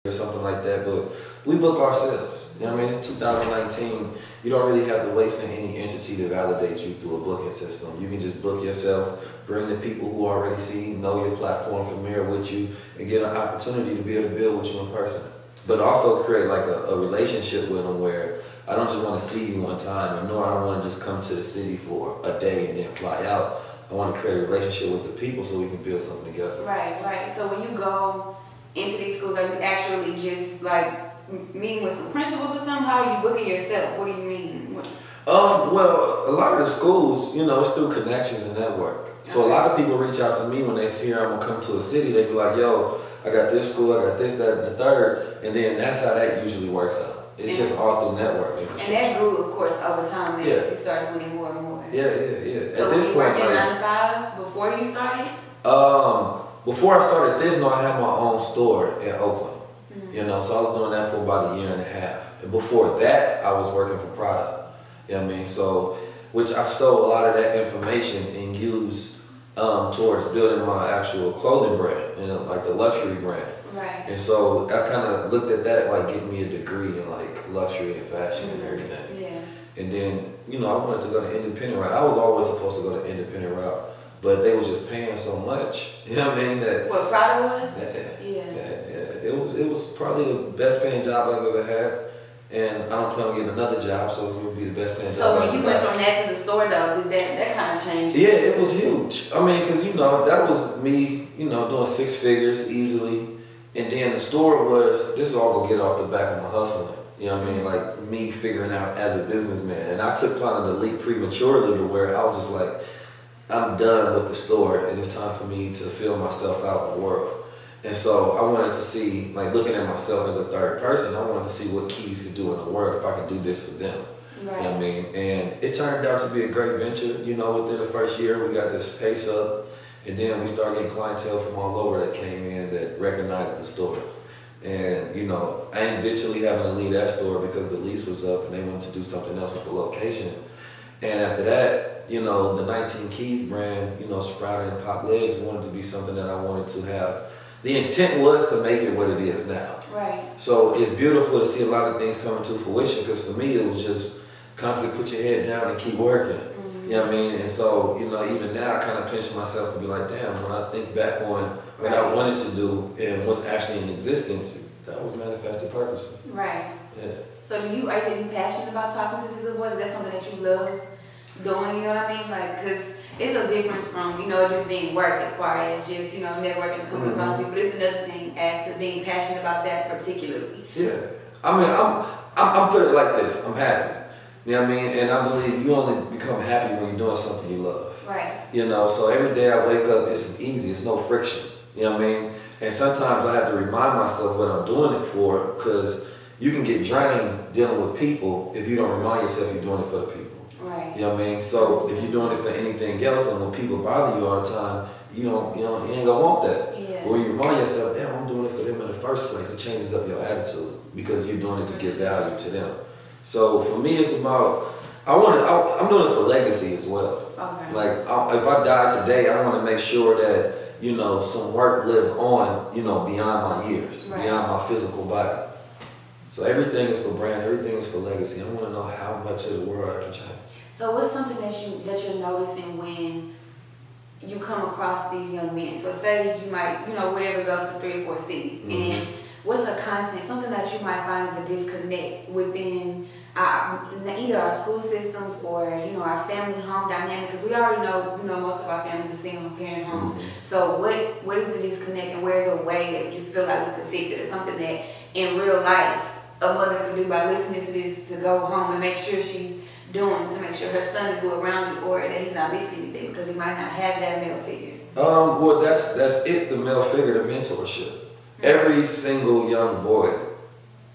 or something like that, but we book ourselves. You know what I mean? It's 2019. You don't really have to wait for any entity to validate you through a booking system. You can just book yourself, bring the people who already see, know your platform, familiar with you, and get an opportunity to be able to build with you in person. But also create like a relationship with them where I don't just want to see you one time, nor I don't want to just come to the city for a day and then fly out. I want to create a relationship with the people so we can build something together. Right, right. So when you go into these schools, are you actually just like meeting with some principals or something? How are you booking yourself? What do you mean? Well, a lot of the schools, you know, it's through connections and network. So a lot of people reach out to me when they hear I'm gonna come to a city. They be like, "Yo, I got this school, I got this, that, and the third," and then that's how that usually works out. It's just all through network. And that grew, of course, over time. Yeah. You started winning more and more. Yeah. So At this you point, working 9 to 5 before you started? Before I started this, no, I had my own store in Oakland. You know, so I was doing that for about a year and a half. And before that, I was working for product. You know what I mean? So, which I stole a lot of that information and used towards building my actual clothing brand, you know, like the luxury brand. Right. And so I kind of looked at that like getting me a degree in like luxury and fashion and everything. Yeah. And then, you know, I wanted to go the independent route. I was always supposed to go the independent route, but they was just paying so much. You know what I mean? That what Prada was? Yeah. It was probably the best paying job I've ever had. And I don't plan on getting another job, so it's gonna be the best paying job. So when you went from that to the store though, did that kind of changed? Yeah, it was huge. I mean, cause you know, that was me, you know, doing 6 figures easily. And then the store was, this is all gonna get off the back of my hustling. You know what I mean? Like me figuring out as a businessman. And I took kind of the leap prematurely to where I was just like, I'm done with the store and it's time for me to fill myself out in the world. And so I wanted to see, like looking at myself as a third person, I wanted to see what Keys could do in the world if I could do this for them. Right. You know what I mean? And it turned out to be a great venture. You know, within the first year, we got this pace up. And then we started getting clientele from all over that came in that recognized the store. And, you know, I eventually having to leave that store because the lease was up and they wanted to do something else with the location. And after that, you know, the 19 Keys brand, you know, sprouted and pop legs wanted to be something that I wanted to have. The intent was to make it what it is now. Right. So it's beautiful to see a lot of things coming to fruition because for me it was just constantly put your head down and keep working. You know what I mean? And so, you know, even now I kind of pinch myself to be like, damn, when I think back on what I wanted to do and what's actually in existence, that was manifested purpose. Right. Yeah. So are you passionate about talking to these little boys? Is that something that you love doing, you know what I mean? Like, because it's a difference from, you know, just being work as far as just, you know, networking and coming across people. It's another thing as to being passionate about that particularly. Yeah. I mean, I'm put it like this. I'm happy. You know what I mean? And I believe you only become happy when you're doing something you love. Right. You know, so every day I wake up, it's easy. It's no friction. You know what I mean? And sometimes I have to remind myself what I'm doing it for because you can get drained dealing with people if you don't remind yourself you're doing it for the people. Right. You know what I mean? So if you're doing it for anything else and when people bother you all the time, you ain't gonna want that. Yeah. But when you remind yourself, damn, I'm doing it for them in the first place, it changes up your attitude because you're doing it to give value to them. So for me, it's about, I'm doing it for legacy as well. Okay. Like, if I die today, I want to make sure that, you know, some work lives on, you know, beyond my years, beyond my physical body. So everything is for brand, everything is for legacy. I want to know how much of the world I can change. So what's something that you're noticing when you come across these young men? So say you might, you know, whatever, go to 3 or 4 cities, and what's a constant, something that you might find is a disconnect within either our school systems or, you know, our family home dynamic? Because we already know, you know, most of our families are single parent homes. So what is the disconnect, and where's a way that you feel like we could fix it, or something that in real life a mother could do by listening to this to go home and make sure she's doing to make sure her son is around it, or that he's not missing anything because he might not have that male figure? Well, that's it. The male figure, the mentorship. Every single young boy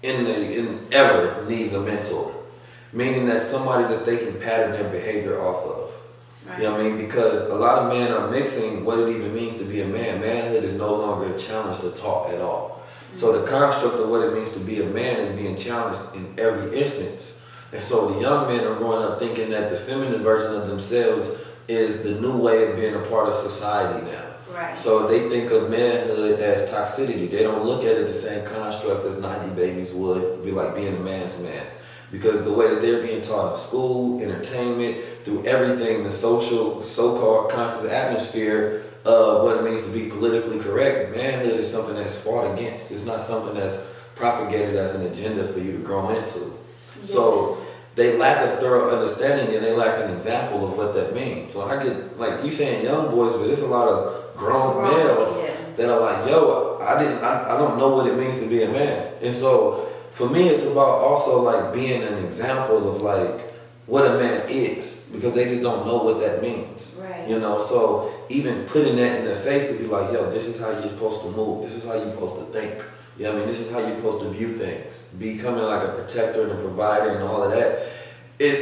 ever needs a mentor, meaning that somebody that they can pattern their behavior off of. Right. You know what I mean? Because a lot of men are mixing what it even means to be a man. Manhood is no longer a challenge to talk at all. So the construct of what it means to be a man is being challenged in every instance. And so the young men are growing up thinking that the feminine version of themselves is the new way of being a part of society now. Right. So they think of manhood as toxicity. They don't look at it the same construct as 90 babies would, be like being a man's man. Because the way that they're being taught in school, entertainment, through everything, the social, so-called conscious atmosphere of what it means to be politically correct, manhood is something that's fought against. It's not something that's propagated as an agenda for you to grow into. Yeah. So they lack a thorough understanding and they lack an example of what that means. So I get, like you saying young boys, but there's a lot of grown males that are like, yo, I don't know what it means to be a man. And so for me, it's about also like being an example of like what a man is, because they just don't know what that means. Right. You know, so even putting that in their face to be like, yo, this is how you're supposed to move. This is how you're supposed to think. You know what I mean? This is how you're supposed to view things. Becoming like a protector and a provider and all of that.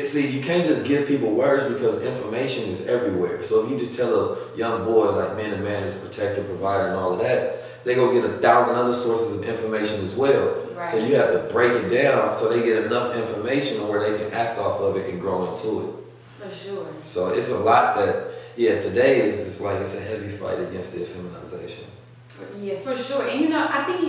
See, you can't just give people words because information is everywhere. So if you just tell a young boy like man, a man is a protector, provider and all of that, they go get 1,000 other sources of information as well. Right. So you have to break it down so they get enough information where they can act off of it and grow into it. For sure. So it's a lot that, today it's a heavy fight against the effeminization. Yeah, for sure. And you know, I think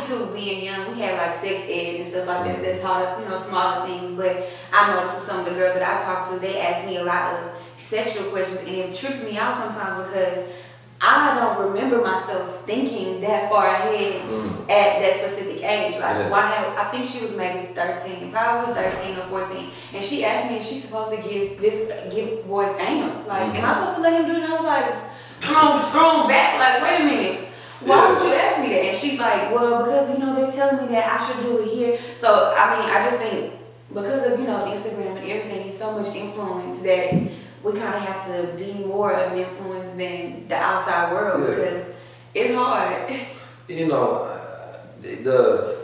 too, being young, we had like sex ed and stuff like that that taught us, you know, smaller things. But I noticed with some of the girls that I talked to, they asked me a lot of sexual questions, and it trips me out sometimes because I don't remember myself thinking that far ahead at that specific age. Like, I think she was maybe 13, probably 13 or 14, and she asked me if she's supposed to give boys anal. Like, am I supposed to let him do it? And I was like, thrown back. Like, wait a minute. Why would you ask me that? And she's like, well, because, you know, they're telling me that I should do it here. So, I mean, I just think because of, you know, Instagram and everything, it's so much influence that we kind of have to be more of an influence than the outside world because it's hard. You know,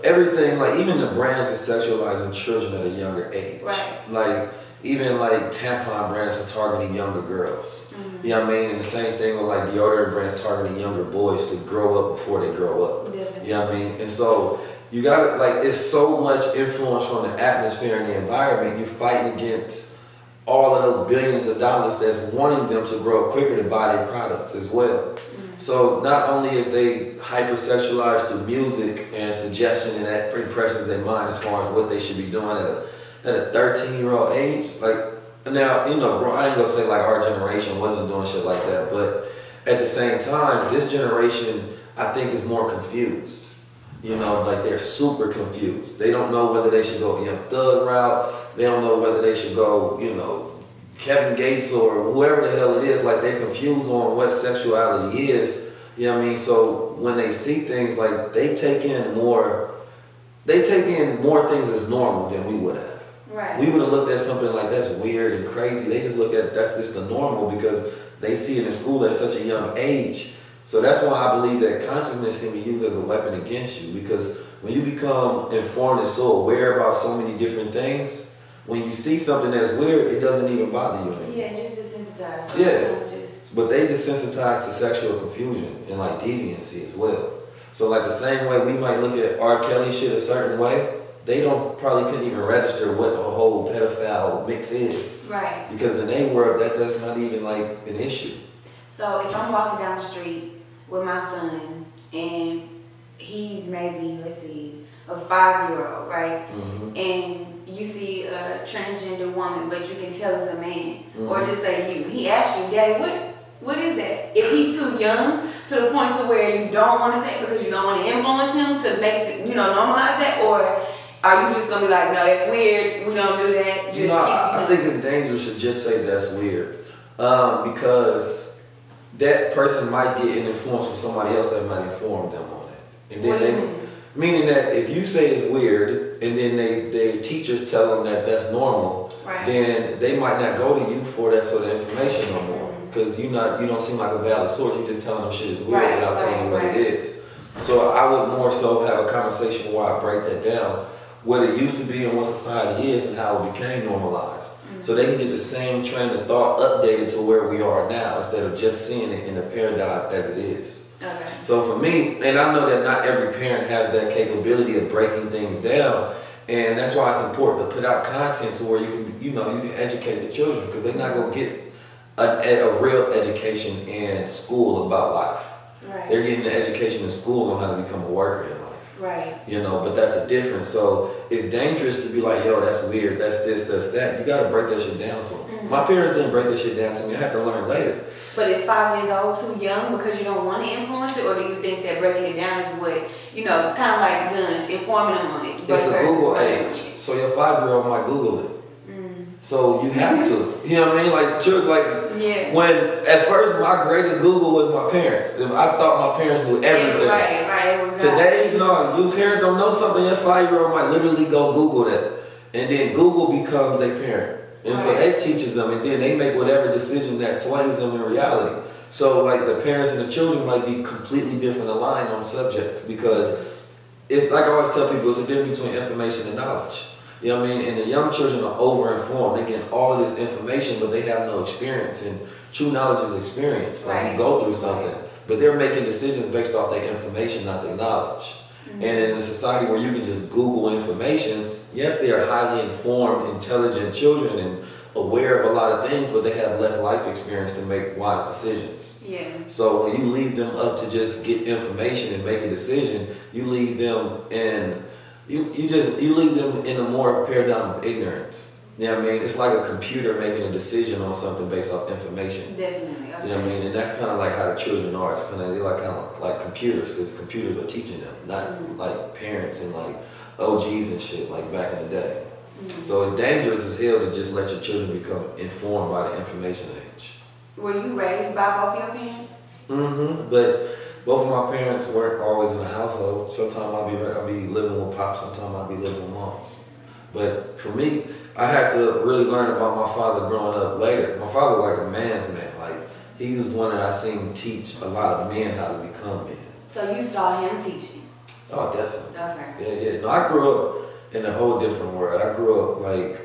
everything, like even the brands are sexualizing children at a younger age. Right. Like, even like tampon brands are targeting younger girls. You know what I mean? And the same thing with like deodorant brands targeting younger boys to grow up before they grow up. Definitely. You know what I mean? And so you gotta, like, it's so much influence from the atmosphere and the environment. You're fighting against all of those billions of dollars that's wanting them to grow up quicker to buy their products as well. So not only if they hypersexualized through music and suggestion and that impressions their mind as far as what they should be doing at a 13-year-old age, like, now, you know, I ain't gonna say like our generation wasn't doing shit like that, but at the same time, this generation, I think, is more confused. You know, like they're super confused. They don't know whether they should go Young Thug route. They don't know whether they should go, you know, Kevin Gates or whoever the hell it is. Like they're confused on what sexuality is. You know what I mean? So when they see things, like they take in more things as normal than we would have. Right. We would have looked at something like that's weird and crazy. They just look at that's just the normal because they see it in school at such a young age. So that's why I believe that consciousness can be used as a weapon against you, because when you become informed and so aware about so many different things, when you see something that's weird, it doesn't even bother you anymore. Yeah, just desensitized. But they desensitized to sexual confusion and like deviancy as well. So like the same way we might look at R. Kelly shit a certain way, they probably couldn't even register what a whole pedophile mix is. Right. Because in their world, that's not even like an issue. So if I'm walking down the street with my son and he's maybe, let's see, a 5-year-old, right? And you see a transgender woman, but you can tell it's a man, or just say you. He asks you, Daddy, what is that? Is he too young to the point to where you don't want to say it because you don't want to influence him to make, normalize that? Or are you just going to be like, no, that's weird, we don't do that? Just I think it's dangerous to just say that's weird. Because that person might get an influence from somebody else that might inform them on that. And then meaning that if you say it's weird and then their teachers tell them that that's normal, then they might not go to you for that sort of information no more. Because you don't seem like a valid source. You're just telling them shit is weird without telling them what it is. So I would more so have a conversation where I break that down, what it used to be and what society is and how it became normalized. So they can get the same train of thought updated to where we are now instead of just seeing it in the paradigm as it is. Okay. So for me, and I know that not every parent has that capability of breaking things down, and that's why it's important to put out content to where you can educate the children, because they're not gonna get a real education in school about life. Right. They're getting an education in school on how to become a worker in life. Right. You know, but that's a difference. So it's dangerous to be like, yo, that's weird, that's this, that's that. You gotta break that shit down to them. Mm-hmm. My parents didn't break that shit down to me. I had to learn later. But is 5 years old too young because you don't want to influence it, or do you think that breaking it down is what, you know, kind of like done, informing them on it? It's the Google age. So your 5-year-old might Google it. So you have to, you know what I mean? Like, yeah. When at first my greatest Google was my parents. I thought my parents knew everything. Right. Today, no, your parents don't know something. Your 5-year-old might literally go Google that, and then Google becomes their parent, and so they teaches them, and then they make whatever decision that sways them in reality. So like the parents and the children might be completely different aligned on subjects because, like I always tell people, it's a difference between information and knowledge. You know what I mean? And the young children are over-informed. They get all of this information, but they have no experience. And true knowledge is experience. Like you go through something. But they're making decisions based off their information, not their knowledge. And in a society where you can just Google information, yes, they are highly informed, intelligent children and aware of a lot of things, but they have less life experience to make wise decisions. Yeah. So when you leave them up to just get information and make a decision, you leave them in... You leave them in a more paradigm of ignorance. You know what I mean? It's like a computer making a decision on something based off information. Definitely. Okay. You know what I mean? And that's kind of like how the children are. It's kind of like computers, because computers are teaching them, not like parents and like OGs and shit like back in the day. So it's dangerous as hell to just let your children become informed by the information age. Were you raised by both your parents? But both of my parents weren't always in the household. Sometimes I'll be living with pops, sometimes I'll be living with moms. But for me, I had to really learn about my father growing up later. My father was like a man's man. Like, he was one that I seen teach a lot of men how to become men. So you saw him teaching? Oh, definitely. Okay. Yeah. No, I grew up in a whole different world. I grew up like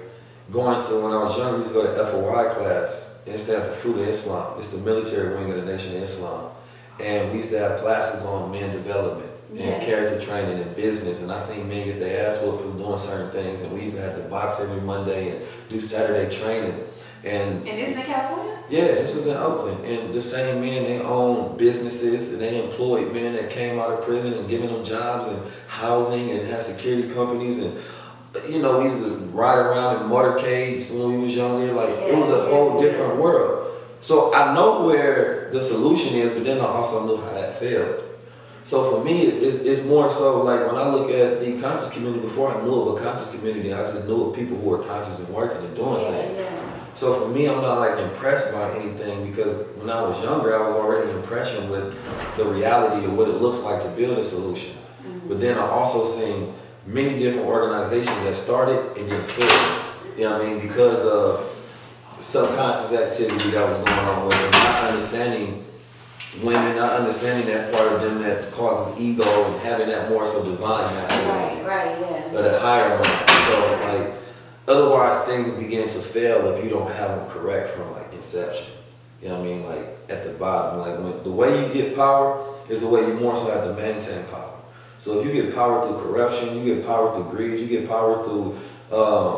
going to, when I was younger, we used to go to FOI class, and it stands for Fruit of Islam. It's the military wing of the Nation of Islam. And we used to have classes on men development and character training and business. And I seen men get their ass whooped for doing certain things. And we used to have to box every Monday and do Saturday training. And this is in California? Yeah, this was in Oakland. And the same men, they owned businesses and they employed men that came out of prison and giving them jobs and housing and had security companies. And, you know, we used to ride around in motorcades when we was younger. Like, it was a whole different world. So I know where the solution is, but then I also knew how that failed. So for me, it's more so like when I look at the conscious community, before I knew of a conscious community, I just knew of people who were conscious and working and doing things. So for me, I'm not like impressed by anything because when I was younger, I was already impressed with the reality of what it looks like to build a solution. But then I also seen many different organizations that started and didn't fail. You know what I mean? Because of subconscious activity that was going on with them, not understanding women, not understanding that part of them that causes ego and having that more so divine masculinity. Right, But a higher mind. So like, otherwise things begin to fail if you don't have them correct from like inception. You know what I mean? Like at the bottom, like when the way you get power is the way you more so have to maintain power. So if you get power through corruption, you get power through greed, you get power through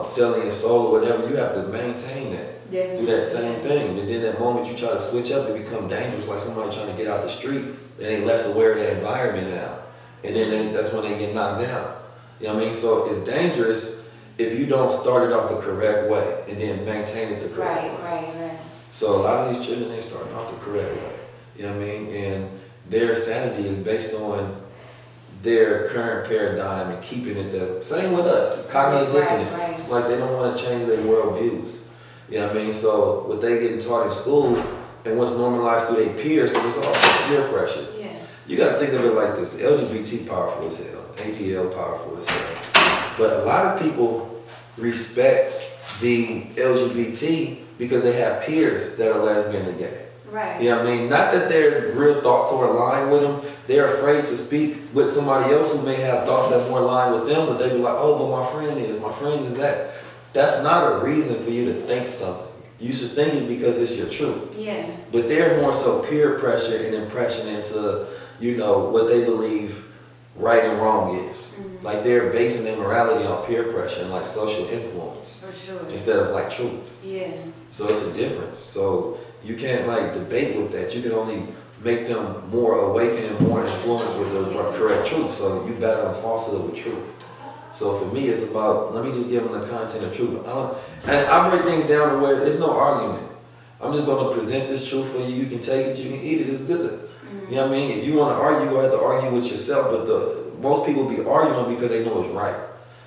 selling your soul or whatever, you have to maintain that. Do that same thing. And then that moment you try to switch up, it become dangerous, like somebody trying to get out the street and they less aware of their environment now. And then that's when they get knocked down. You know what I mean? So it's dangerous if you don't start it off the correct way and then maintain it the correct way. Right. So a lot of these children, they start off the correct way. You know what I mean? And their sanity is based on their current paradigm and keeping it the same with us. Cognitive dissonance. It's like they don't want to change their worldviews. You know what I mean? So what they getting taught in school and what's normalized through their peers, because it's all peer pressure. You got to think of it like this. The LGBT powerful as hell. ADL powerful as hell. But a lot of people respect the LGBT because they have peers that are lesbian and gay. Right. You know what I mean? Not that their real thoughts are aligned with them. They're afraid to speak with somebody else who may have thoughts that are more aligned with them, but they be like, oh, but my friend is that. That's not a reason for you to think something. You should think it because it's your truth. But they're more so peer pressure and impression into, you know, what they believe right and wrong is. Like they're basing their morality on peer pressure and like social influence. For sure. Instead of like truth. Yeah. So it's a difference. So you can't like debate with that. You can only make them more awakened and more influenced with the correct truth. So you battle the falsehood with truth. So for me, it's about, let me just give them the content of truth. And I break things down to where there's no argument. I'm just going to present this truth for you. You can take it, you can eat it, it's good. You know what I mean? If you want to argue, you have to argue with yourself. But most people be arguing because they know it's right.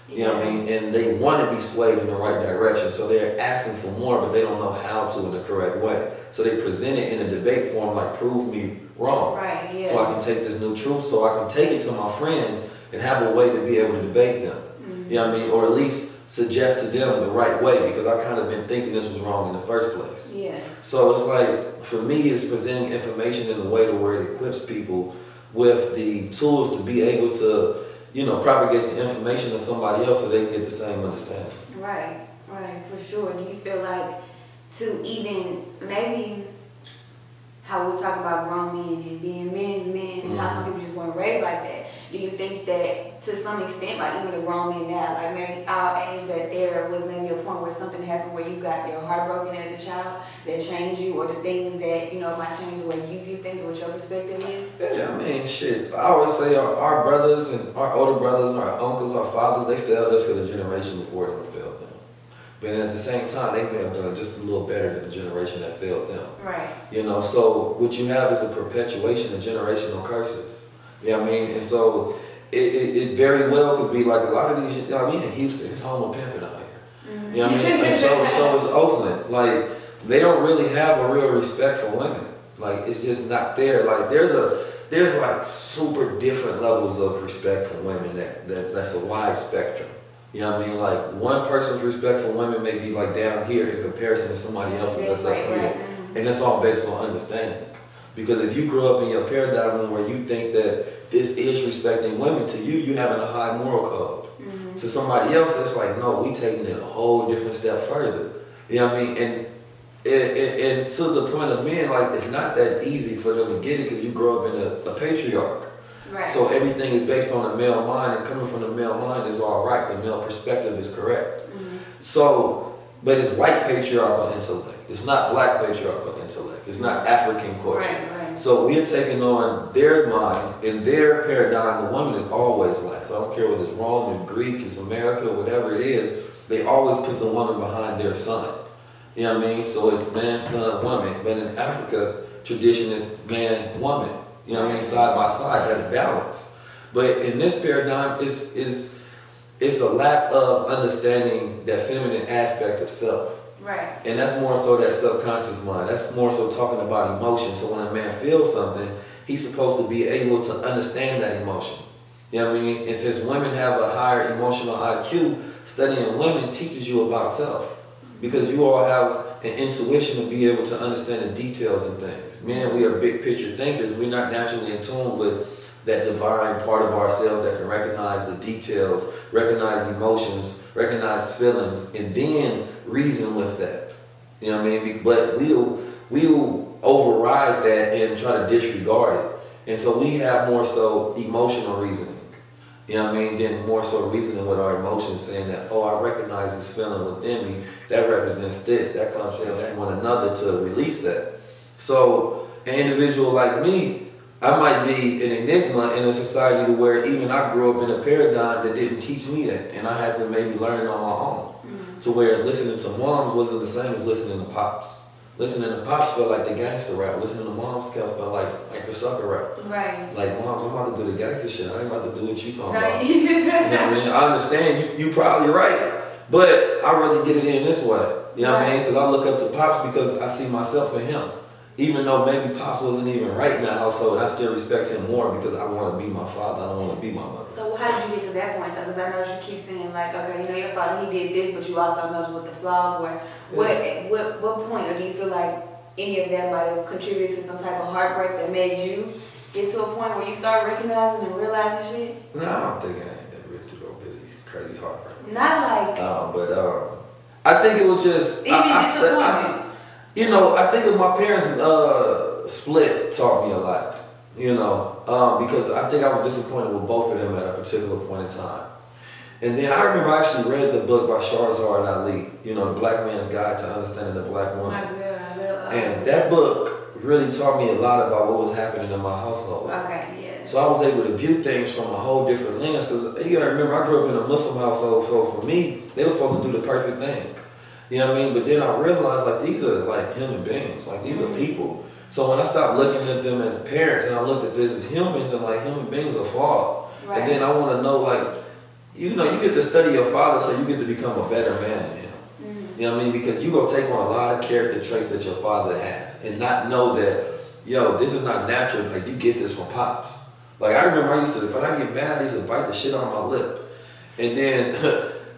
You know what I mean? And they want to be swayed in the right direction. So they're asking for more, but they don't know how to in the correct way. So they present it in a debate form like, prove me wrong. Right, yeah. So I can take this new truth, so I can take it to my friends and have a way to be able to debate them. You know what I mean? Or at least suggest to them the right way, because I kind of been thinking this was wrong in the first place. Yeah. So it's like, for me, it's presenting information in a way to where it equips people with the tools to be able to, you know, propagate the information to somebody else so they can get the same understanding. Right, for sure. Do you feel like to even maybe how we talk about grown men and being men's men and how some people just weren't raised like that? Do you think that to some extent, like even the grown men now, like maybe our age, that there was maybe a point where something happened where you got your heart broken as a child that changed you, or the things that, you know, might change the way you view things or what your perspective is? Yeah, I mean, shit. I always say our brothers and our older brothers, our uncles, our fathers, they failed us because the generation before them failed them. But at the same time, they may have done just a little better than the generation that failed them. Right. You know, so what you have is a perpetuation of generational curses. You know what I mean? And so it very well could be like a lot of these, you know what I mean, in Houston, it's home of pimping out here. You know what I mean? And so is Oakland. Like, they don't really have a real respect for women. Like, it's just not there. Like, there's like super different levels of respect for women that's a wide spectrum. You know what I mean? Like, one person's respect for women may be like down here in comparison to somebody else's that's up here. And that's all based on understanding. Because if you grew up in your paradigm where you think that this is respecting women, to you, you having a high moral code. To somebody else, it's like, no, we taking it a whole different step further. You know what I mean? And to the point of men, like, it's not that easy for them to get it because you grow up in a patriarch. Right. So everything is based on the male mind, and coming from the male mind is all right. The male perspective is correct. So, but it's white patriarchal intellect. It's not black patriarchal intellect. It's not African culture. Right. So we're taking on their mind. In their paradigm, the woman is always last. I don't care whether it's Rome, it's Greek, it's America, whatever it is. They always put the woman behind their son. You know what I mean? So it's man, son, woman. But in Africa, tradition is man, woman. You know what I mean? Side by side, that's balance. But in this paradigm, it's a lack of understanding that feminine aspect of self. Right. And that's more so that subconscious mind. That's more so talking about emotion. So when a man feels something, he's supposed to be able to understand that emotion. You know what I mean? And since women have a higher emotional IQ, studying women teaches you about self. Because you all have an intuition to be able to understand the details and things. Men, we are big picture thinkers. We're not naturally in tune with that divine part of ourselves that can recognize the details, recognize emotions, recognize feelings, and then reason with that. You know what I mean? But we'll override that and try to disregard it. And so we have more so emotional reasoning. You know what I mean? Then more so reasoning with our emotions, saying that, oh, I recognize this feeling within me. That represents this. That comes to one another to release that. So an individual like me, I might be an enigma in a society to where even I grew up in a paradigm that didn't teach me that. And I had to maybe learn it on my own. To where listening to moms wasn't the same as listening to pops. Listening to pops felt like the gangster rap. Listening to moms felt like the sucker rap. Right. Like, moms, I'm about to do the gangster shit. I ain't about to do what you talking about. You know what I mean? I understand you probably right, but I really get it in this way. You know what I mean? Because I look up to pops because I see myself in him. Even though maybe pops wasn't even right in that household, I still respect him more because I want to be my father. I don't want to be my mother. So how did you get to that point though? Because I know you keep saying like, okay, you know, your father, he did this, but you also know what the flaws were. What point, or do you feel like any of that might have contributed to some type of heartbreak that made you get to a point where you start recognizing and realizing shit? No, I don't think I ain't never been through no really crazy heartbreak. Not like... but I think it was just... Even disappointment. You know, I think if my parents split taught me a lot, you know, because I think I was disappointed with both of them at a particular point in time. And then I remember I actually read the book by Shahrazad Ali, you know, The Black Man's Guide to Understanding the Black Woman. And that book really taught me a lot about what was happening in my household. Okay, yeah. So I was able to view things from a whole different lens, because you gotta remember, I grew up in a Muslim household, so for me, they were supposed to do the perfect thing. You know what I mean? But then I realized, like, these are like human beings, like these are people. So when I stopped looking at them as parents and I looked at this as humans, and like human beings are flawed. Right. And then I want to know, like, you know, you get to study your father so you get to become a better man than him. You know what I mean? Because you gonna take on a lot of character traits that your father has and not know that, yo, this is not natural. Like, you get this from pops. Like, I remember I used to, when I get mad, I used to bite the shit on my lip. And then,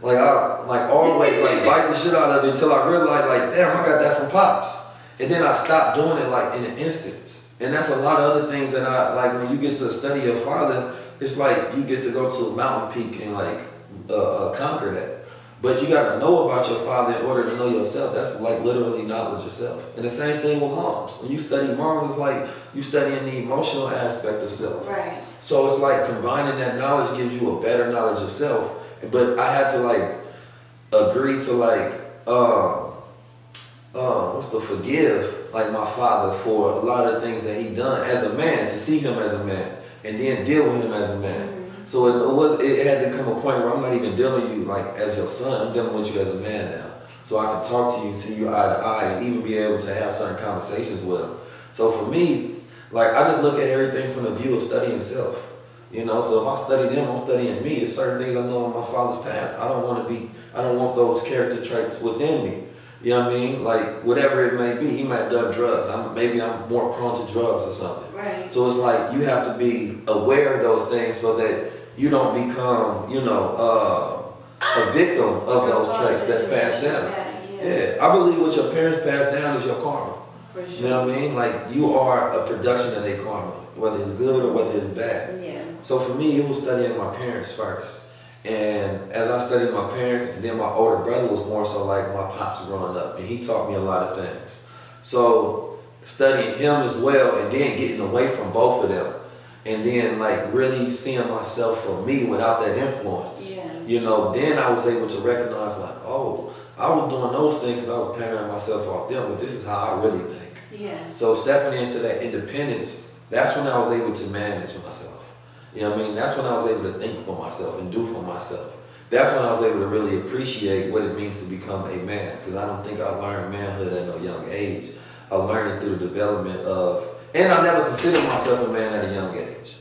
like, I always bite the shit out of it until I realized, like, damn, I got that from pops. And then I stopped doing it, like, in an instance. And that's a lot of other things that I, like, when you get to study your father, it's like you get to go to a mountain peak and, like, conquer that. But you got to know about your father in order to know yourself. That's like literally knowledge yourself. And the same thing with moms. When you study moms, it's like you studying the emotional aspect of self. Right. So it's like combining that knowledge gives you a better knowledge of self. But I had to like agree to like, forgive like my father for a lot of things that he done as a man, to see him as a man and then deal with him as a man. So it had to come a point where I'm not even dealing with you like as your son, I'm dealing with you as a man now. So I can talk to you, see you eye to eye, and even be able to have certain conversations with him. So for me, like, I just look at everything from the view of studying self. You know, so if I study them, I'm studying me. There's certain things I know in my father's past. I don't want those character traits within me. You know what I mean? Like, whatever it may be, he might have done drugs. Maybe I'm more prone to drugs or something. Right. So it's like you have to be aware of those things so that you don't become, you know, a victim of those traits that pass down. Yeah, I believe what your parents pass down is your karma. For sure. You know what I mean? Like, you are a production of their karma, whether it's good or whether it's bad. Yeah. So for me, it was studying my parents first. And as I studied my parents, and then my older brother was more so like my pops growing up, and he taught me a lot of things. So studying him as well, and then getting away from both of them, and then like really seeing myself for me without that influence. Yeah. You know, then I was able to recognize like, oh, I was doing those things and I was patterning myself off them, but this is how I really think. Yeah. So stepping into that independence, that's when I was able to manage myself. You know what I mean? That's when I was able to think for myself and do for myself. That's when I was able to really appreciate what it means to become a man, because I don't think I learned manhood at no young age. I learned it through the development of, and I never considered myself a man at a young age.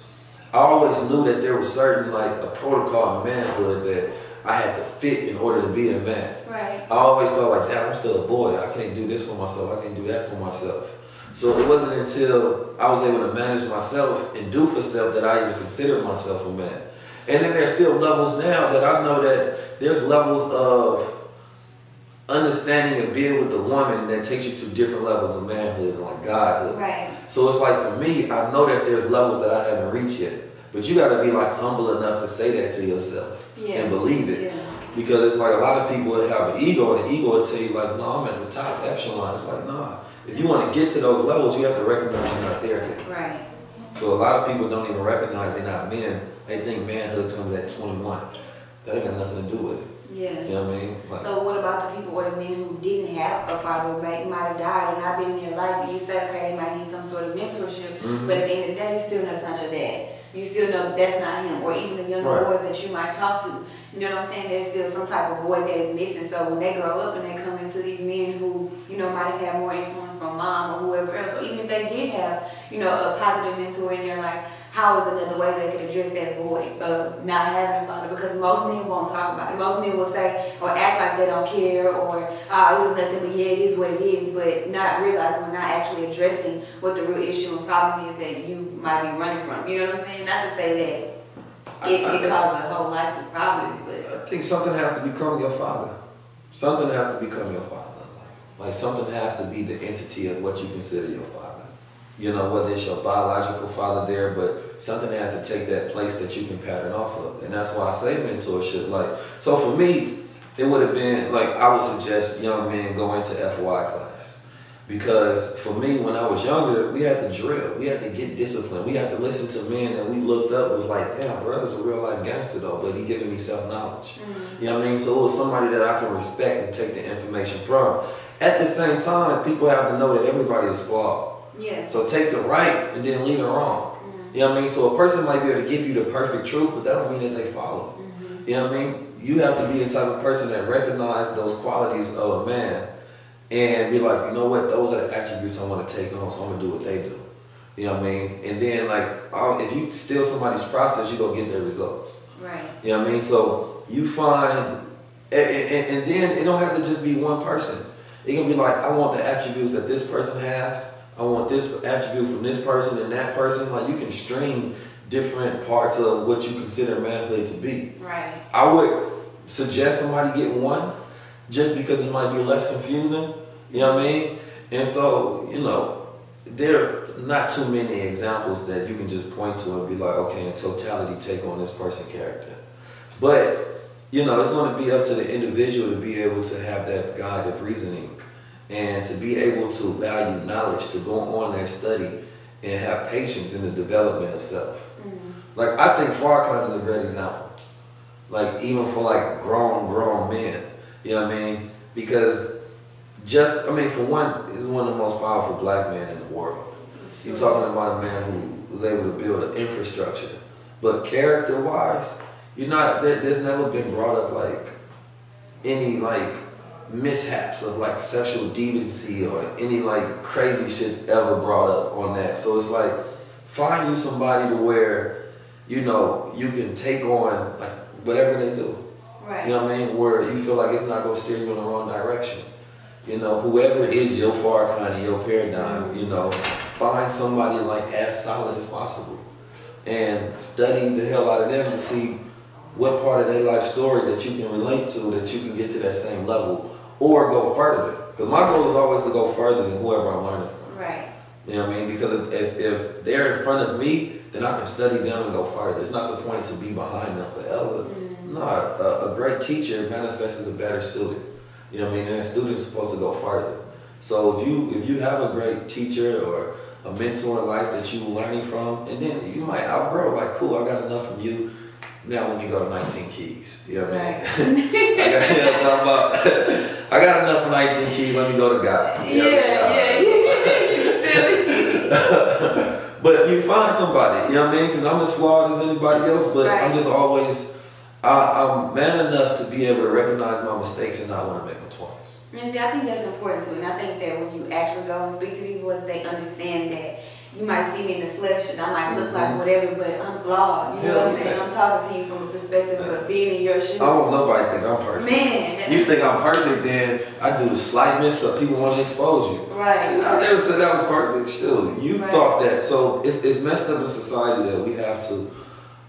I always knew that there was certain, like, a protocol in manhood that I had to fit in order to be a man. Right. I always felt like, damn, I'm still a boy. I can't do this for myself. I can't do that for myself. So it wasn't until I was able to manage myself and do for self that I even considered myself a man. And then there's still levels now that I know that there's levels of understanding and being with the woman that takes you to different levels of manhood and like godhood. Right. So it's like, for me, I know that there's levels that I haven't reached yet. But you gotta be like humble enough to say that to yourself and believe it. Yeah. Because it's like a lot of people have an ego, and the ego will tell you like, no, I'm at the top echelon. It's like, nah. If you want to get to those levels, you have to recognize you're not there yet. Right. So a lot of people don't even recognize they're not men. They think manhood comes at 21. That ain't got nothing to do with it. Yeah. You know what I mean? Like, so what about the people or the men who didn't have a father, might have died or not been in their life, and you say, okay, they might need some sort of mentorship, but at the end of the day, you still know it's not your dad. You still know that's not him, or even the younger boys that you might talk to. You know what I'm saying? There's still some type of void that is missing. So when they grow up and they come into these men who, you know, might have had more influence from mom or whoever else, or even if they did have, you know, a positive mentor in their life, how is another way they could address that void of not having a father? Because most men won't talk about it. Most men will say or act like they don't care, or it was nothing, but yeah, it is what it is, but not realizing we're not actually addressing what the real issue and problem is that you might be running from. You know what I'm saying? Not to say that it causes a whole life of problems, but I think something has to become your father. Something has to become your father in life. Like, something has to be the entity of what you consider your father. You know, whether it's your biological father there, but something has to take that place that you can pattern off of. And that's why I say mentorship. Like, so for me, it would have been, like, I would suggest young men go into FY class. Because for me, when I was younger, we had to drill. We had to get disciplined. We had to listen to men that we looked up was like, damn, brother's a real life gangster though, but he giving me self-knowledge. You know what I mean? So it was somebody that I can respect and take the information from. At the same time, people have to know that everybody is flawed. Yeah. So take the right and then leave the wrong. You know what I mean? So a person might be able to give you the perfect truth, but that don't mean that they follow. You know what I mean? You have to be the type of person that recognizes those qualities of a man and be like, you know what, those are the attributes I want to take on, so I'm going to do what they do. You know what I mean? And then, like, if you steal somebody's process, you're going to get their results. Right. You know what I mean? So you find, and then it don't have to just be one person. It can be like, I want the attributes that this person has. I want this attribute from this person and that person. Like, you can string different parts of what you consider manhood to be. Right. I would suggest somebody get one just because it might be less confusing. You know what I mean? And so, you know, there are not too many examples that you can just point to and be like, okay, in totality, take on this person's character. But, you know, it's going to be up to the individual to be able to have that guide of reasoning and to be able to value knowledge, to go on and study and have patience in the development of self. Like, I think Farrakhan is a great example. Like, even for like grown men, you know what I mean? Because just, I mean, for one, he's one of the most powerful black men in the world. You're talking about a man who was able to build an infrastructure. But character-wise, you're not, there's never been brought up like any like mishaps of like sexual deviancy or any like crazy shit ever brought up on that. So it's like, find you somebody to where, you know, you can take on like whatever they do. Right. You know what I mean? Where you feel like it's not going to steer you in the wrong direction. You know, whoever is your Farrakhan and your paradigm, you know, find somebody like as solid as possible and study the hell out of them to see what part of their life story that you can relate to, that you can get to that same level or go further. Because my goal is always to go further than whoever I'm learning from. Right. You know what I mean? Because if they're in front of me, then I can study them and go further. It's not the point to be behind them forever. No, a great teacher manifests as a better student. You know what I mean? And a student's supposed to go further. So if you have a great teacher or a mentor in life that you're learning from, and then you might outgrow, like, cool, I got enough from you. Now let me go to 19 Keys. You know what I mean? I got enough from 19 Keys, let me go to God. You know yeah. But you find somebody, you know what I mean? Because I'm as flawed as anybody else, but right. I'm just always, I'm man enough to be able to recognize my mistakes and not want to make them twice. And see, I think that's important too. And I think that when you actually go and speak to these boys, they understand that you might see me in the flesh and I might look like whatever, but I'm flawed. You know what I'm saying? I'm talking to you from a perspective of being in your shoes. I don't want nobody to think I'm perfect. Man. You think I'm perfect, then I do the slight miss up. People want to expose you. Right. I never said that was perfect. Still, you thought that. So it's messed up in society that we have to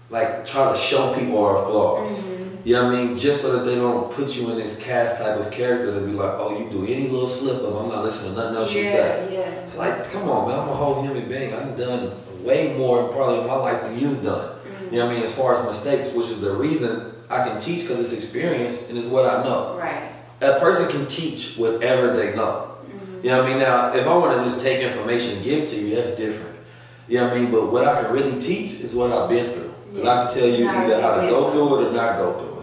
like try to show people our flaws. You know what I mean? Just so that they don't put you in this cast type of character to be like, oh, you do any little slip up, I'm not listening to nothing else you say. Yeah. It's like, come on, man, I'm a whole human being. I've done way more probably in my life than you've done. You know what I mean? As far as mistakes, which is the reason I can teach because it's experience and it's what I know. Right. A person can teach whatever they know. You know what I mean? Now, if I want to just take information and give it to you, that's different. You know what I mean? But what I can really teach is what I've been through. And I can tell you either how to go through it or not go through it.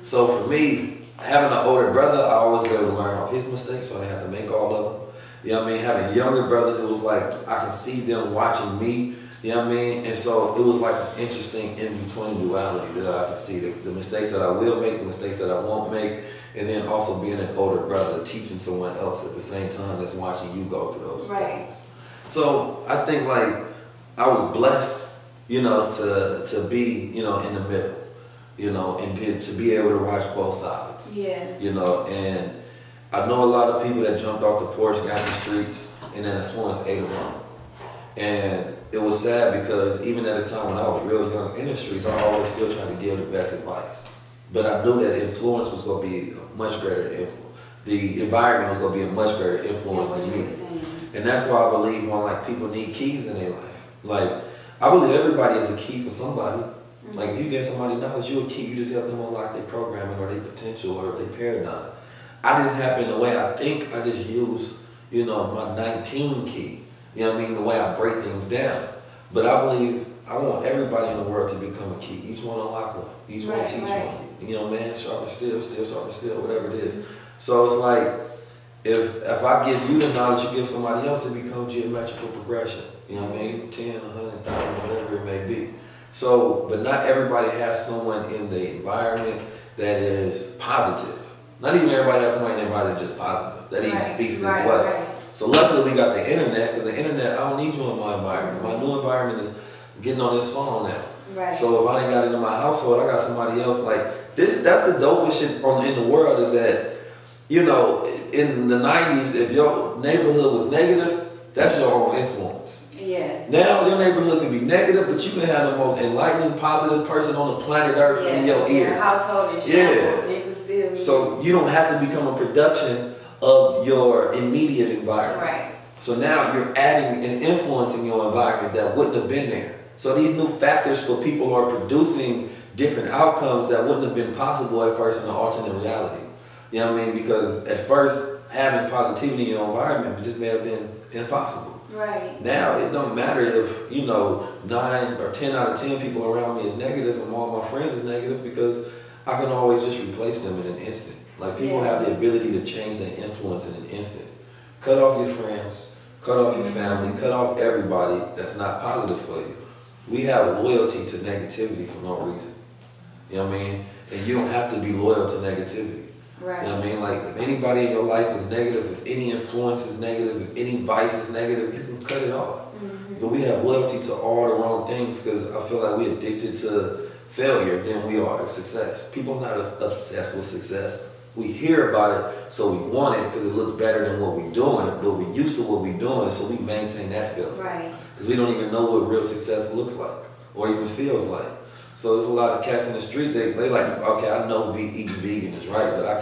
So for me, having an older brother, I always got to learn off his mistakes, so I didn't have to make all of them. You know what I mean? Having younger brothers, it was like I can see them watching me. You know what I mean? And so it was like an interesting in-between duality that I can see. The mistakes that I will make, the mistakes that I won't make, and then also being an older brother, teaching someone else at the same time that's watching you go through those things. So I think like I was blessed, you know, to be, you know, in the middle, you know, and to be able to watch both sides. Yeah. You know, and I know a lot of people that jumped off the porch, got in the streets, and that influence ate them up. And it was sad because even at a time when I was real young in the streets, I always still trying to give the best advice. But I knew that influence was going to be a much greater influence. The environment was going to be a much greater influence than me. And that's why I believe when like people need keys in their life. Like, I believe everybody is a key for somebody. Like if you get somebody knowledge, you're a key. You just help them unlock their programming or their potential or their paradigm. I just happen the way I think, I just use, you know, my 19 key. You know what I mean? The way I break things down. But I believe I want everybody in the world to become a key. Each one unlock one. Each one teach one. You know, man, sharpen steel, steel, sharpen steel, whatever it is. So it's like, if I give you the knowledge, you give somebody else, it becomes geometrical progression. You know what I mean? 10, 100,000, whatever it may be. So, but not everybody has someone in the environment that is positive. Not even everybody has somebody in their environment that's just positive, that even speaks this way. Right. So luckily we got the internet, because the internet, I don't need you in my environment. My new environment is getting on this phone now. Right. So if I ain't got it in my household, I got somebody else. Like this, that's the dopest shit in the world, is that, you know, in the 90s, if your neighborhood was negative, that's your own influence. Yeah. Now your neighborhood can be negative, but you can have the most enlightening, positive person on the planet Earth in your ear. Your household is still. So you don't have to become a production of your immediate environment. Right. So now you're adding and influencing your environment that wouldn't have been there. So these new factors for people are producing different outcomes that wouldn't have been possible at first in an alternate reality. You know what I mean? Because at first, having positivity in your environment just may have been impossible. Right. Now, it don't matter if, you know, 9 or 10 out of 10 people around me are negative and all my friends are negative, because I can always just replace them in an instant. Like, people have the ability to change their influence in an instant. Cut off your friends, cut off your family, cut off everybody that's not positive for you. We have loyalty to negativity for no reason. You know what I mean? And you don't have to be loyal to negativity. Right. You know what I mean? Like, if anybody in your life is negative, if any influence is negative, if any vice is negative, you can cut it off. But we have loyalty to all the wrong things, because I feel like we're addicted to failure than we are success. People are not obsessed with success. We hear about it, so we want it because it looks better than what we're doing, but we're used to what we're doing, so we maintain that feeling. Right. Because we don't even know what real success looks like or even feels like. So there's a lot of cats in the street, they like, okay, I know eating vegan is right, but I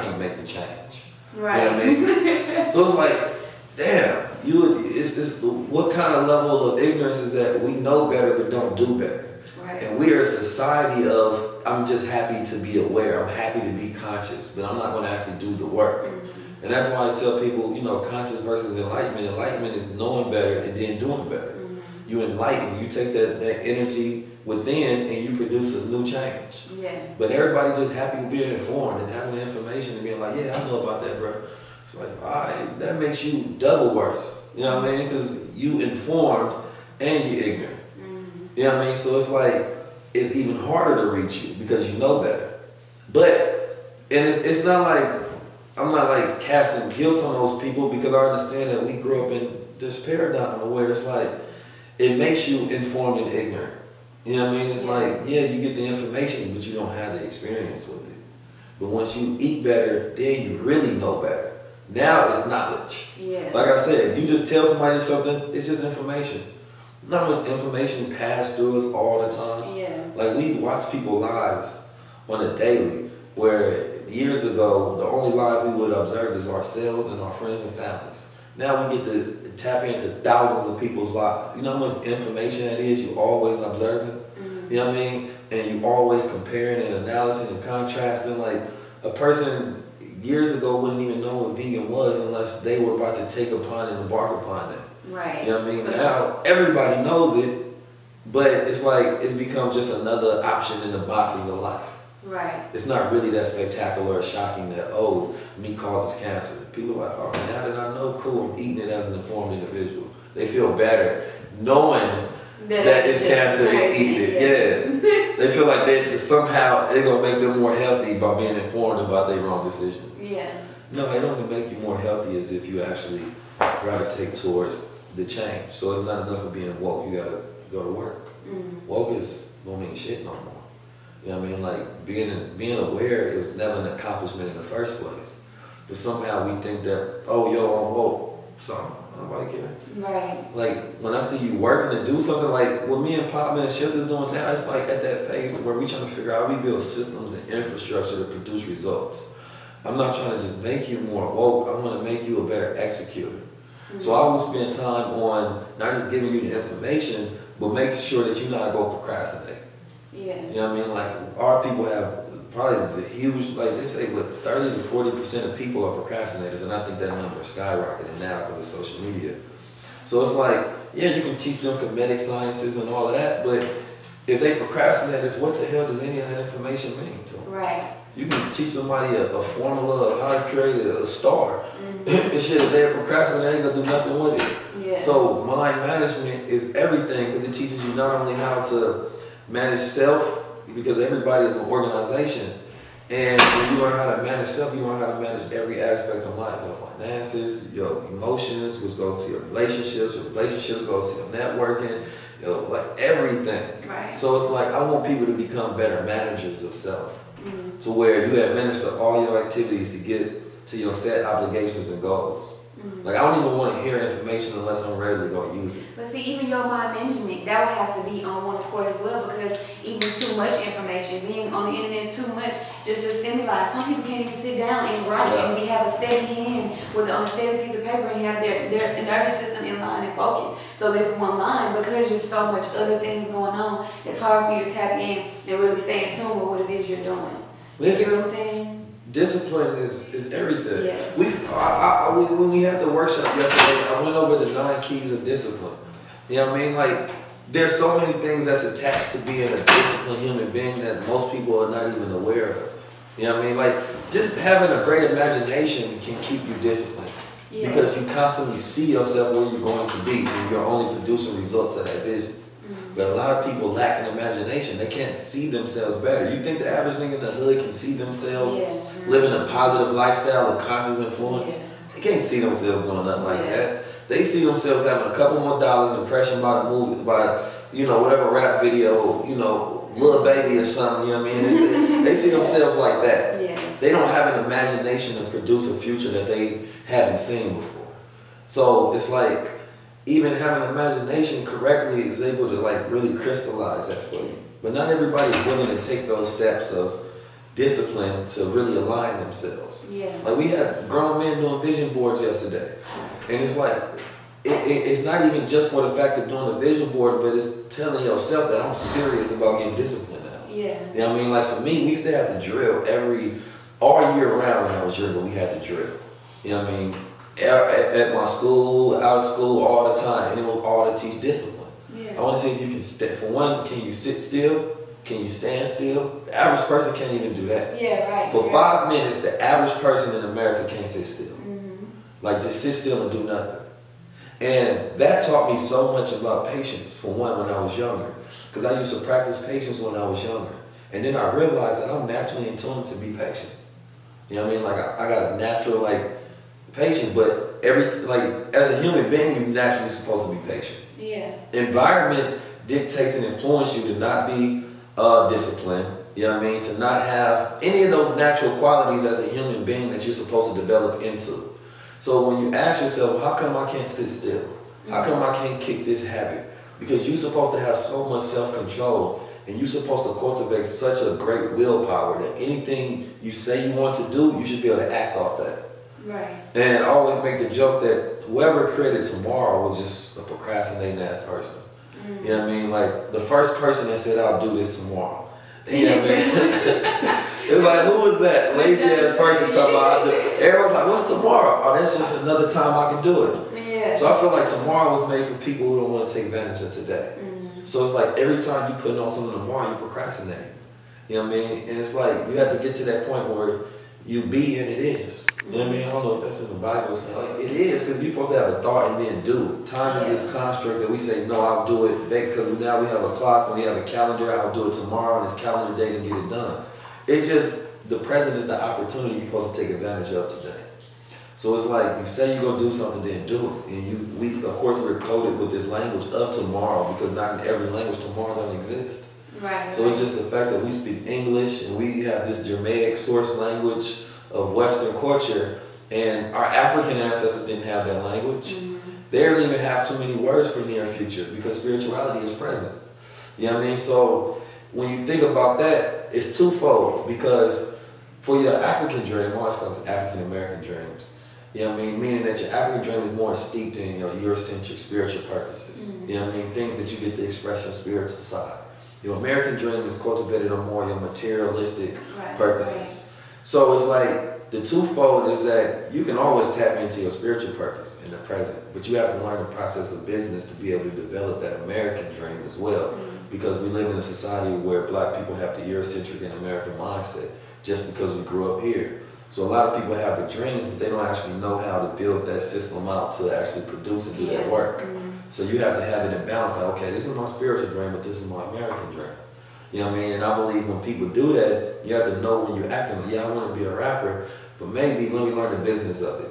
can't make the change. Right. You know what I mean? So it's like, damn, it's what kind of level of ignorance is that we know better but don't do better? Right. And we are a society of, I'm just happy to be aware, I'm happy to be conscious, but I'm not going to actually do the work. And that's why I tell people, you know, conscious versus enlightenment. Enlightenment is knowing better and then doing better. You enlighten, you take that energy within and you produce a new change. Yeah. But everybody just happy with being informed and having the information and being like, yeah, I know about that, bro. It's like, all right, that makes you double worse. You know what I mean? Because you informed and you're ignorant. You know what I mean? So it's like, it's even harder to reach you because you know better. But, and it's not like, I'm not like casting guilt on those people, because I understand that we grew up in this paradigm where it's like, it makes you informed and ignorant. You know what I mean? It's like, yeah, you get the information, but you don't have the experience with it. But once you eat better, then you really know better. Now it's knowledge. Yeah. Like I said, you just tell somebody something, it's just information. Not much information passed through us all the time. Yeah. Like, we watch people's lives on a daily, where years ago, the only life we would observe is ourselves and our friends and families. Now we get to tap into thousands of people's lives. You know how much information that is you always observing? You know what I mean? And you always comparing and analyzing and contrasting. Like, a person years ago wouldn't even know what vegan was unless they were about to take upon and embark upon that. Right. You know what I mean? Now everybody knows it, but it's like it's become just another option in the boxes of life. Right. It's not really that spectacular or shocking that, oh, meat causes cancer. People are like, oh, now that I know, cool, I'm eating it as an informed individual. They feel better knowing that it's cancer and eating it. Yeah. They feel like somehow it's going to make them more healthy by being informed about their wrong decisions. Yeah. No, it only make you more healthy as if you actually gravitate towards the change. So it's not enough of being woke. You got to go to work. Woke is don't mean shit no more. You know what I mean? Like, being aware is never an accomplishment in the first place. But somehow we think that, oh, yo, I'm woke. So nobody cares. Right. Like, when I see you working to do something, like what me and Pop and Shift is doing now, it's like at that phase where we trying to figure out how we build systems and infrastructure to produce results. I'm not trying to just make you more woke. I want to make you a better executor. So I will spend time on not just giving you the information, but making sure that you're not going to procrastinate. Yeah. You know what I mean? Like, our people have probably the huge, like they say, 30 to 40% of people are procrastinators, and I think that number is skyrocketing now because of social media. So it's like, yeah, you can teach them comedic sciences and all of that, but if they procrastinators, what the hell does any of that information mean to them? Right. You can teach somebody a formula of how to create a star. And shit, if they're procrastinating, they ain't gonna do nothing with it. Yeah. So mind management is everything, because it teaches you not only how to manage self, because everybody is an organization. And when you learn how to manage self, you learn how to manage every aspect of life. Your finances, your emotions, which goes to your relationships goes to your networking, like everything. Right. So it's like, I want people to become better managers of self. To where you administer all your activities to get to your set obligations and goals. Like, I don't even want to hear information unless I'm ready to go use it. But see, even your mind management, that would have to be on one accord as well, because even too much information, being on the internet too much, just to stimuli. Some people can't even sit down and write and have a steady hand with on a steady piece of paper and have their nervous system in line and focus. So there's one line, because there's so much other things going on, it's hard for you to tap in and really stay in tune with what it is you're doing. You get what I'm saying? Discipline is everything. Yeah. When we had the workshop yesterday, I went over the 9 keys of discipline. You know what I mean? Like, there's so many things that's attached to being a disciplined human being that most people are not even aware of. You know what I mean? Like, just having a great imagination can keep you disciplined. Yeah. Because you constantly see yourself where you're going to be, and you're only producing results of that vision. But a lot of people lack an imagination. They can't see themselves better. You think the average nigga in the hood can see themselves living a positive lifestyle of conscious influence? They can't see themselves doing nothing like that. They see themselves having a couple more dollars, impression by the movie, by, you know, whatever rap video, you know, Lil Baby or something, you know what I mean? They see themselves like that. They don't have an imagination to produce a future that they haven't seen before. So it's like, even having imagination correctly is able to like really crystallize that for you. But not everybody is willing to take those steps of discipline to really align themselves. Like, we had grown men doing vision boards yesterday. And it's like, it's not even just for the fact of doing a vision board, but it's telling yourself that I'm serious about getting disciplined now. You know what I mean? Like, for me, we used to have to drill all year round when I was younger, we had to drill. You know what I mean? At my school, out of school, all the time, and it was all to teach discipline. I want to see if you can for one, can you sit still? Can you stand still? The average person can't even do that. For 5 minutes, the average person in America can't sit still. Like, just sit still and do nothing. And that taught me so much about patience, for one, when I was younger. Because I used to practice patience when I was younger. And then I realized that I'm naturally in tune to be patient. You know what I mean? Like, I got a natural, like, patience, but as a human being, you're naturally supposed to be patient. Environment dictates and influences you to not be disciplined, you know what I mean? To not have any of those natural qualities as a human being that you're supposed to develop into. So when you ask yourself, how come I can't sit still? How come I can't kick this habit? Because you're supposed to have so much self-control, and you're supposed to cultivate such a great willpower that anything you say you want to do, you should be able to act off that. And I always make the joke that whoever created tomorrow was just a procrastinating ass person. You know what I mean? Like, the first person that said, I'll do this tomorrow. You know what I mean? It's like, who is that lazy ass person talking about, I'll do it? Everyone's like, what's tomorrow? Oh, that's just another time I can do it. So I feel like tomorrow was made for people who don't want to take advantage of today. So it's like, every time you put on something tomorrow, you procrastinate. You know what I mean? And it's like, you have to get to that point where you be and it is. You know what I mean? I don't know if that's in the Bible. Like, it is, because you're supposed to have a thought and then do it. Time is this construct that we say, no, I'll do it. Because now we have a clock, when we have a calendar, I'll do it tomorrow, and it's calendar day to get it done. It's just, the present is the opportunity you're supposed to take advantage of today. So it's like, you say you're going to do something, then do it. And of course, we're coded with this language of tomorrow, because not in every language tomorrow doesn't exist. So it's just the fact that we speak English, and we have this Germanic source language of Western culture, and our African ancestors didn't have that language. They don't even have too many words for near future, because spirituality is present. You know what I mean? So when you think about that, it's twofold, because for your African dream, I always call it African American dreams. You know what I mean? Meaning that your African dream is more steeped in your Eurocentric spiritual purposes. You know what I mean? Things that you get to express your spiritual side. Your American dream is cultivated on more your materialistic purposes. So it's like, the twofold is that you can always tap into your spiritual purpose in the present, but you have to learn the process of business to be able to develop that American dream as well. because we live in a society where black people have the Eurocentric and American mindset just because we grew up here. So a lot of people have the dreams, but they don't actually know how to build that system out to actually produce and do that work. So you have to have it in balance. Like, okay, this is my spiritual dream, but this is my American dream. You know what I mean? And I believe when people do that, you have to know when you're acting like, yeah, I want to be a rapper, but maybe let me learn the business of it.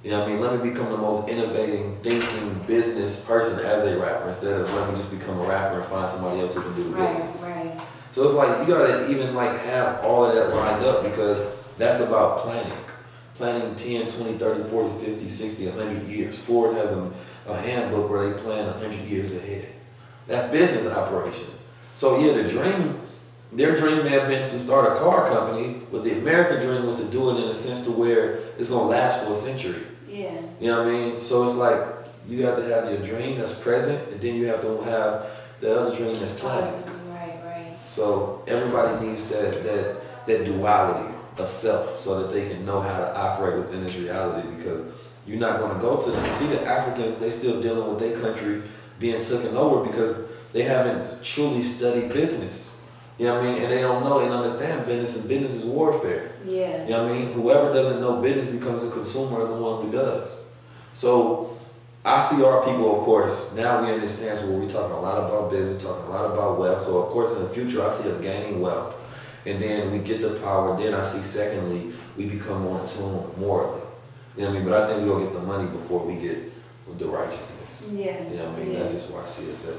You know what I mean? Let me become the most innovating, thinking business person as a rapper instead of let me just become a rapper and find somebody else who can do the business. Right. So it's like you gotta even like have all of that lined up because that's about planning. Planning 10, 20, 30, 40, 50, 60, 100 years. Ford has a handbook where they plan 100 years ahead. That's business operation. So yeah, their dream may have been to start a car company, but the American dream was to do it in a sense to where it's gonna last for a century. Yeah. You know what I mean? So it's like you have to have your dream that's present, and then you have to have the other dream that's planned. Right. So everybody needs that duality of self so that they can know how to operate within this reality, because you're not going to go to them. See, the Africans, they still dealing with their country being taken over because they haven't truly studied business. You know what I mean? And they don't know and understand business, and business is warfare. Yeah. You know what I mean? Whoever doesn't know business becomes a consumer of the one who does. So I see our people, of course, now we're in this stance where we're talking a lot about business, talking a lot about wealth. So of course in the future I see us gaining wealth. And then we get the power. Then I see secondly, we become more in tune morally. You know what I mean? But I think we'll get the money before we get the righteousness. Yeah. You know what I mean? Yeah. That's just where I see us at.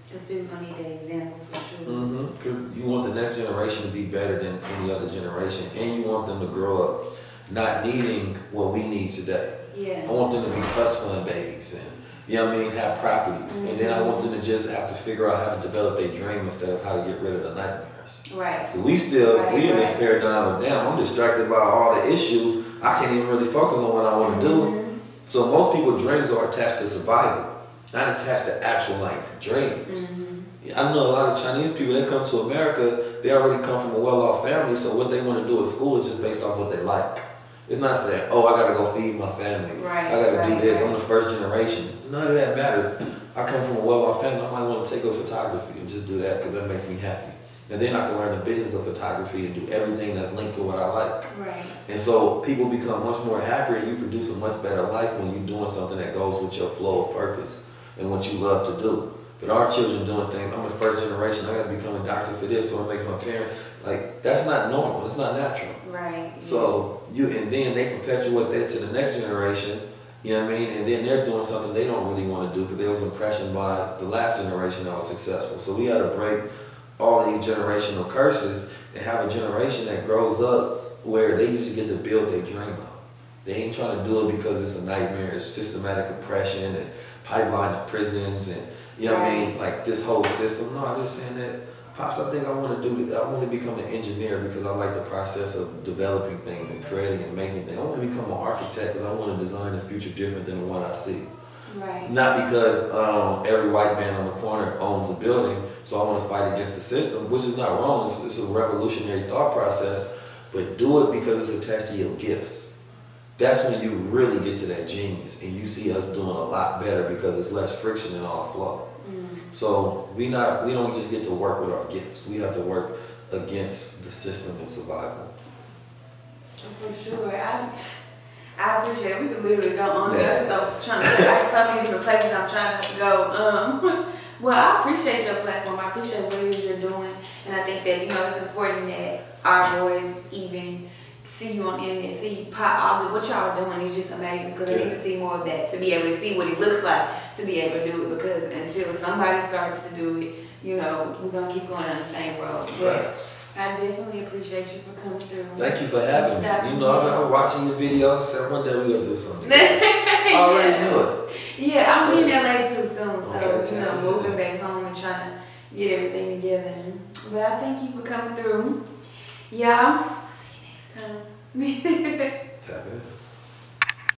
Because people gonna need that example for sure. Because you want the next generation to be better than any other generation, and you want them to grow up not needing what we need today. Yeah. I want them to be trust fund babies and, you know what I mean, have properties. And then I want them to just have to figure out how to develop their dream instead of how to get rid of the nightmares. Right. We in this paradigm of, damn, I'm distracted by all the issues. I can't even really focus on what I want to do. So most people's dreams are attached to survival, not attached to actual like dreams. I know a lot of Chinese people, they come to America, they already come from a well-off family, so what they want to do at school is just based off what they like. It's not saying, oh, I gotta go feed my family. Right, I gotta do this. I'm the first generation. None of that matters. I come from a well-off family. I might want to take up photography and just do that because that makes me happy. And then I can learn the business of photography and do everything that's linked to what I like. Right. And so people become much more happier, and you produce a much better life when you're doing something that goes with your flow of purpose and what you love to do. But our children doing things, I'm the first generation, I gotta become a doctor for this, so it makes my parents, like, that's not normal, it's not natural. Right. So and then they perpetuate that to the next generation, you know what I mean? And then they're doing something they don't really want to do because they was impressioned by the last generation that was successful. So we gotta break all these generational curses and have a generation that grows up where they just get to build their dream out. They ain't trying to do it because it's a nightmare, it's systematic oppression and pipeline to prisons and, you know what I mean, like this whole system. No, I'm just saying that, Pops, I think I want to become an engineer because I like the process of developing things and creating and making things. I want to become an architect because I want to design the future different than the one I see. Right. Not because every white man on the corner owns a building, so I want to fight against the system, which is not wrong. It's a revolutionary thought process, but do it because it's attached to your gifts. That's when you really get to that genius, and you see us doing a lot better because it's less friction and all flow. So we don't just get to work with our gifts. We have to work against the system and survival. For sure. I appreciate it. We could literally go on there. So I was trying to say, I have so many different places I'm trying to go. Well, I appreciate your platform. I appreciate what it is you're doing. And I think that, it's important that our boys even see you on the internet, see you pop what y'all are doing is just amazing because they need to see more of that, to be able to see what it looks like, to be able to do it, because until somebody starts to do it, we're going to keep going on the same road. But I definitely appreciate you for coming through. Thank you for having me. I'm watching your videos. I said, one day we're going to do something. I already knew it. Yeah, I'm in LA too soon, so, moving back home and trying to get everything together. But I thank you for coming through. Y'all. Tap in.